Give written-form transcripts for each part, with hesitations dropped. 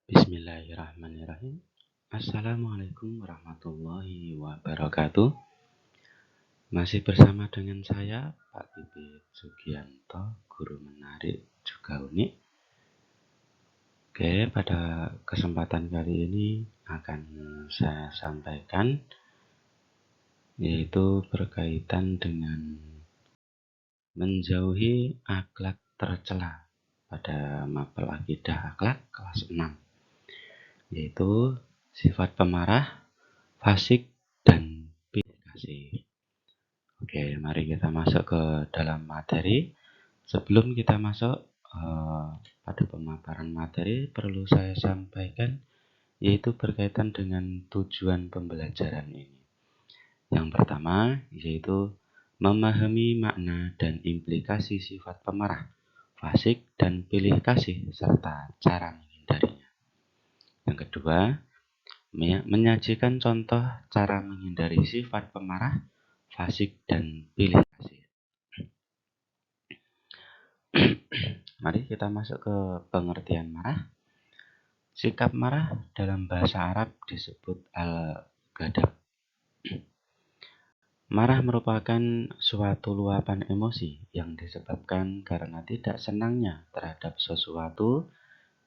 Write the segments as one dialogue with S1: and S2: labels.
S1: Bismillahirrahmanirrahim. Assalamualaikum warahmatullahi wabarakatuh. Masih bersama dengan saya, Pak Bibit Sugianto, guru menarik juga unik. Oke, pada kesempatan kali ini akan saya sampaikan yaitu berkaitan dengan menjauhi akhlak tercela pada mapel akidah akhlak kelas 6. Yaitu sifat pemarah, fasik, dan pilih kasih. Oke, mari kita masuk ke dalam materi. Sebelum kita masuk pada pemaparan materi, perlu saya sampaikan yaitu berkaitan dengan tujuan pembelajaran ini. Yang pertama yaitu memahami makna dan implikasi sifat pemarah, fasik, dan pilih kasih serta cara menghindarinya. Yang kedua, menyajikan contoh cara menghindari sifat pemarah, fasik, dan pilih kasih. Mari kita masuk ke pengertian marah. Sikap marah dalam bahasa Arab disebut al-ghadab. Marah merupakan suatu luapan emosi yang disebabkan karena tidak senangnya terhadap sesuatu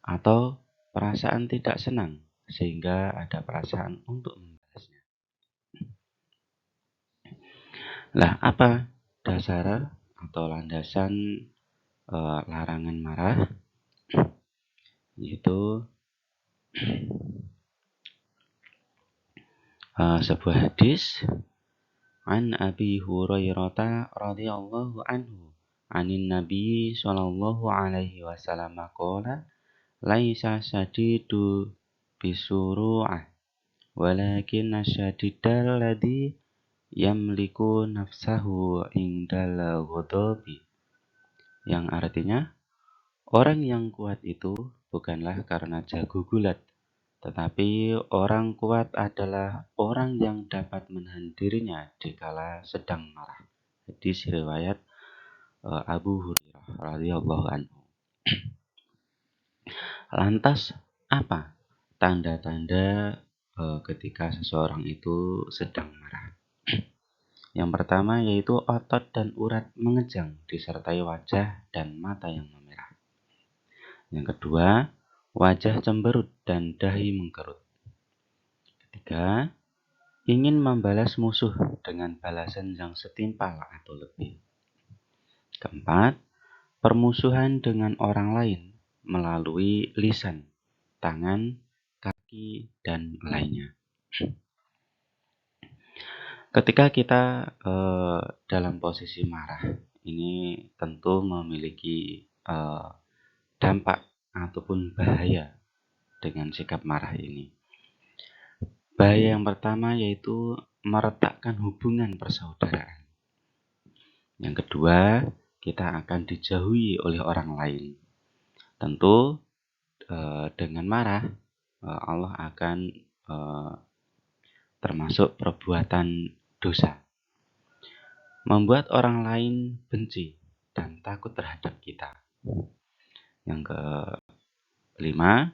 S1: atau perasaan tidak senang sehingga ada perasaan untuk membalasnya. Lah, apa dasar atau landasan larangan marah? Yaitu sebuah hadis an Abi Hurairah radhiyallahu anhu anin Nabi sallallahu alaihi wasallam qala laisa syadidu bisuru'ah walakin asyadidal ladzi yamliku nafsahu indal ghadabi, yang artinya orang yang kuat itu bukanlah karena jago gulat, tetapi orang kuat adalah orang yang dapat menahan dirinya dikala sedang marah. Hadis riwayat Abu Hurairah radhiyallahu anhu. Lantas apa tanda-tanda ketika seseorang itu sedang marah? Yang pertama yaitu otot dan urat mengejang disertai wajah dan mata yang memerah. Yang kedua, wajah cemberut dan dahi mengkerut. Ketiga, ingin membalas musuh dengan balasan yang setimpal atau lebih. Keempat, permusuhan dengan orang lain melalui lisan, tangan, kaki, dan lainnya. Ketika kita dalam posisi marah, ini tentu memiliki dampak ataupun bahaya dengan sikap marah ini. Bahaya yang pertama yaitu meretakkan hubungan persaudaraan. Yang kedua, kita akan dijauhi oleh orang lain. Tentu dengan marah Allah akan termasuk perbuatan dosa, membuat orang lain benci dan takut terhadap kita. Yang kelima,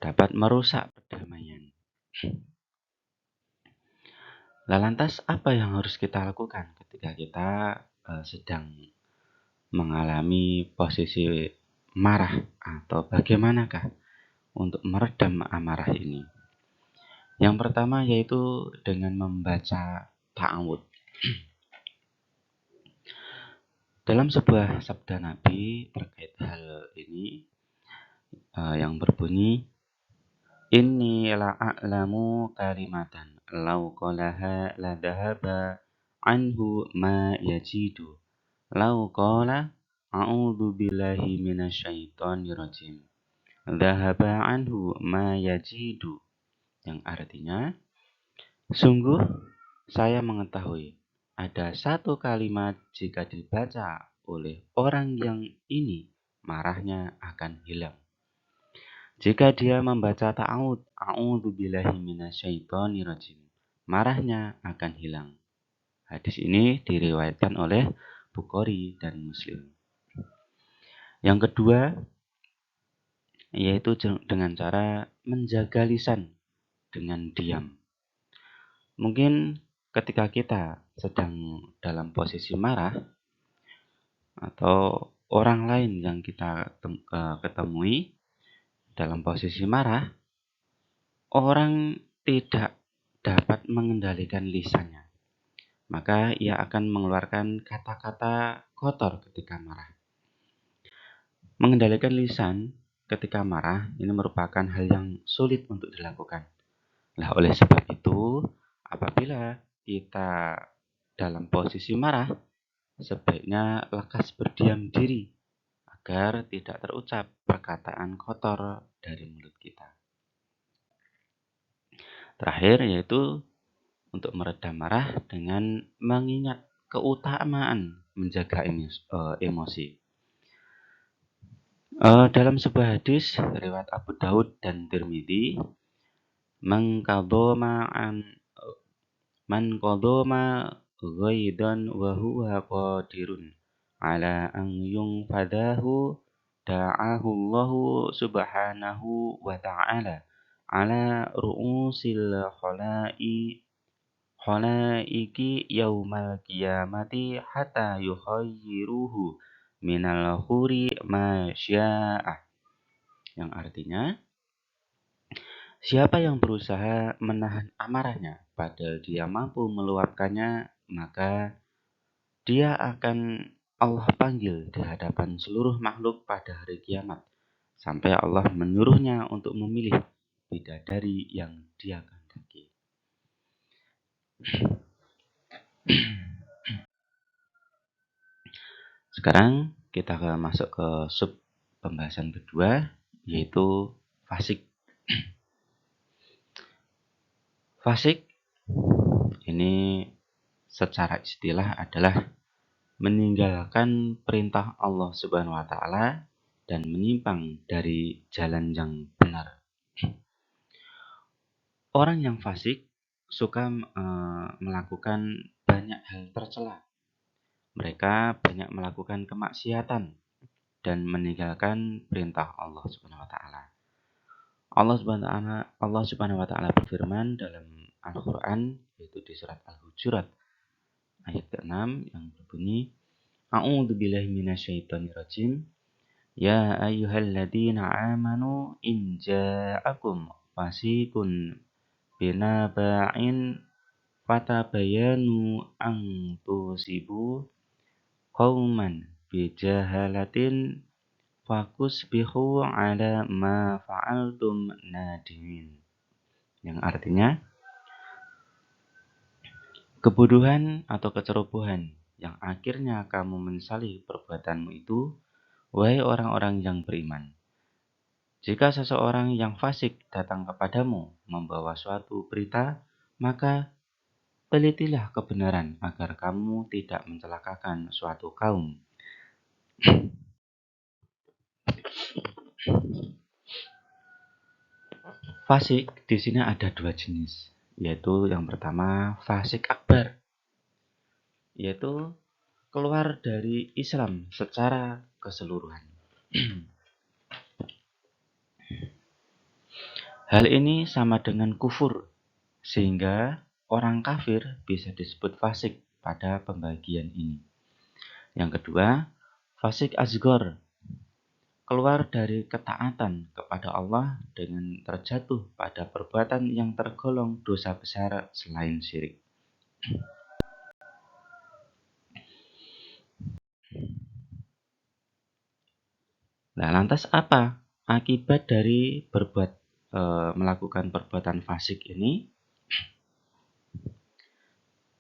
S1: dapat merusak perdamaian. Lantas apa yang harus kita lakukan ketika kita sedang mengalami posisi marah, atau bagaimanakah untuk meredam amarah ini? Yang pertama yaitu dengan membaca ta'awud. Dalam sebuah sabda Nabi terkait hal ini yang berbunyi, inni la'a'lamu kalimatan law qalaha la dhahaba anhu ma yajidu law qala a'udzu billahi minasyaitonir rajim dhahaba anhu ma yajidu, yang artinya sungguh saya mengetahui ada satu kalimat jika dibaca oleh orang yang ini marahnya akan hilang. Jika dia membaca ta'awud, a'udzu billahi minasyaitonir rajim, marahnya akan hilang. Hadis ini diriwayatkan oleh Bukhari dan Muslim. Yang kedua, yaitu dengan cara menjaga lisan dengan diam. Mungkin ketika kita sedang dalam posisi marah atau orang lain yang kita ketemui dalam posisi marah, orang tidak dapat mengendalikan lisannya. Maka ia akan mengeluarkan kata-kata kotor ketika marah. Mengendalikan lisan ketika marah ini merupakan hal yang sulit untuk dilakukan. Nah, oleh sebab itu, apabila kita dalam posisi marah, sebaiknya lekas berdiam diri agar tidak terucap perkataan kotor dari mulut kita. Terakhir yaitu untuk meredam marah dengan mengingat keutamaan menjaga emosi. Dalam sebuah hadis riwayat Abu Daud dan Tirmidzi, man qadama ghaidan wa huwa qadirun ala an yunfadahu da'ahu Allahu subhanahu wa ta'ala ala ru'usil khalaiki yaumal qiyamati hatta yukhayyiruhu minal khuri ma sya'ah. Yang artinya, siapa yang berusaha menahan amarahnya padahal dia mampu meluapkannya, maka dia akan Allah panggil di hadapan seluruh makhluk pada hari kiamat, sampai Allah menyuruhnya untuk memilih bidadari yang dia kehendaki. Sekarang kita akan masuk ke sub pembahasan kedua, yaitu fasik. Fasik ini secara istilah adalah meninggalkan perintah Allah Subhanahu wa taala dan menyimpang dari jalan yang benar. Orang yang fasik suka melakukan banyak hal tercela. Mereka banyak melakukan kemaksiatan dan meninggalkan perintah Allah Subhanahu wa taala. Allah Subhanahu wa taala berfirman dalam Al-Qur'an, yaitu di surat Al-Hujurat ayat ke-6 yang berbunyi, A'udzubillahi minasyaitonirrajim. Ya ayyuhalladzina amanu in ja'akum fasiqun binaba'in fatabayanu an tusibu qauman bijahalatin fakusbihu ala ma fa'altum nadimin. Yang artinya, kebodohan atau kecerobohan yang akhirnya kamu menyesali perbuatanmu itu, wahai orang-orang yang beriman. Jika seseorang yang fasik datang kepadamu membawa suatu berita, maka telitilah kebenaran agar kamu tidak mencelakakan suatu kaum. Fasik di sini ada dua jenis, yaitu yang pertama fasik akbar, yaitu keluar dari Islam secara keseluruhan. Hal ini sama dengan kufur, sehingga orang kafir bisa disebut fasik pada pembagian ini. Yang kedua, fasik asghar, keluar dari ketaatan kepada Allah dengan terjatuh pada perbuatan yang tergolong dosa besar selain syirik. Nah, lantas apa akibat dari melakukan perbuatan fasik ini?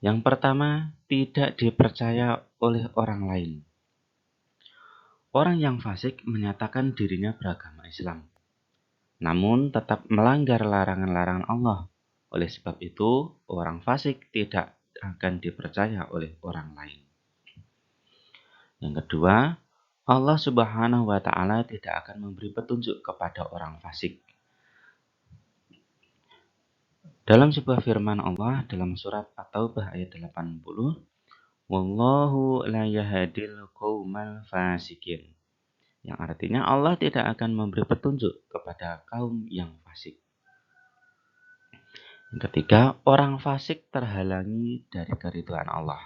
S1: Yang pertama, tidak dipercaya oleh orang lain. Orang yang fasik menyatakan dirinya beragama Islam, namun tetap melanggar larangan-larangan Allah. Oleh sebab itu, orang fasik tidak akan dipercaya oleh orang lain. Yang kedua, Allah Subhanahu wa taala tidak akan memberi petunjuk kepada orang fasik. Dalam sebuah firman Allah dalam surat At-Taubah ayat 80, Wallahu la yahdil qaumal fasikin. yang artinya Allah tidak akan memberi petunjuk kepada kaum yang fasik. Yang ketiga, orang fasik terhalangi dari keridhaan Allah.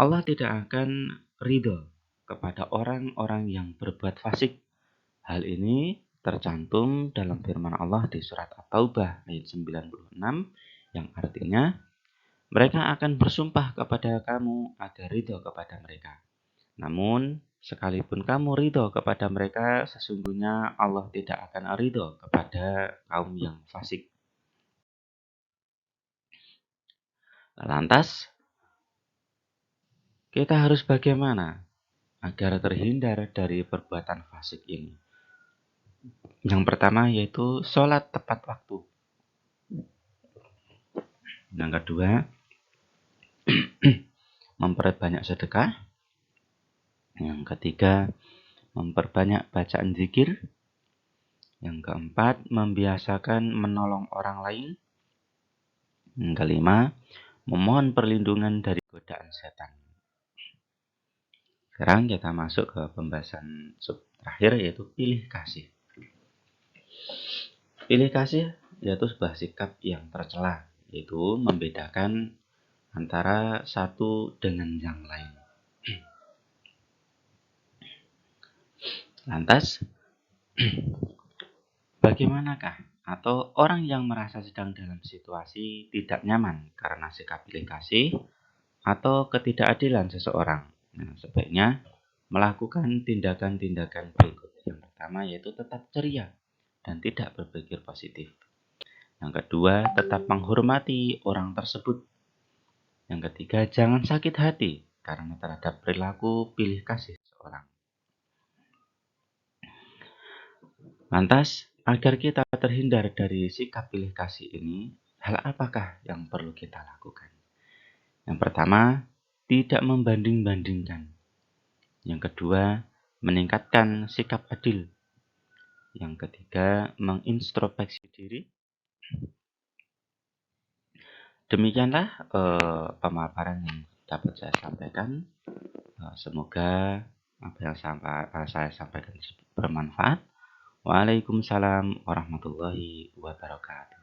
S1: Allah tidak akan ridho kepada orang-orang yang berbuat fasik. Hal ini tercantum dalam firman Allah di surat At-Taubah ayat 96 yang artinya mereka akan bersumpah kepada kamu agar ridho kepada mereka. Namun, sekalipun kamu ridho kepada mereka, sesungguhnya Allah tidak akan ridho kepada kaum yang fasik. Lantas, kita harus bagaimana agar terhindar dari perbuatan fasik ini? Yang pertama yaitu sholat tepat waktu. Yang kedua, memperbanyak sedekah. Yang ketiga, memperbanyak bacaan zikir. Yang keempat, membiasakan menolong orang lain. Yang kelima, memohon perlindungan dari godaan setan. Sekarang kita masuk ke pembahasan sub terakhir yaitu pilih kasih. Pilih kasih yaitu sebuah sikap yang tercela, yaitu membedakan antara satu dengan yang lain. Lantas, bagaimanakah atau orang yang merasa sedang dalam situasi tidak nyaman karena sikap pilih kasih atau ketidakadilan seseorang? Nah, sebaiknya melakukan tindakan-tindakan berikut. Yang pertama yaitu tetap ceria dan tidak berpikir positif. Yang kedua, tetap menghormati orang tersebut. Yang ketiga, jangan sakit hati karena terhadap perilaku pilih kasih seseorang. Lantas, agar kita terhindar dari sikap pilih kasih ini, hal apakah yang perlu kita lakukan? Yang pertama, tidak membanding-bandingkan. Yang kedua, meningkatkan sikap adil. Yang ketiga, mengintrospeksi diri. Demikianlah pemaparan yang dapat saya sampaikan. Semoga apa yang saya sampaikan bermanfaat. Waalaikumsalam warahmatullahi wabarakatuh.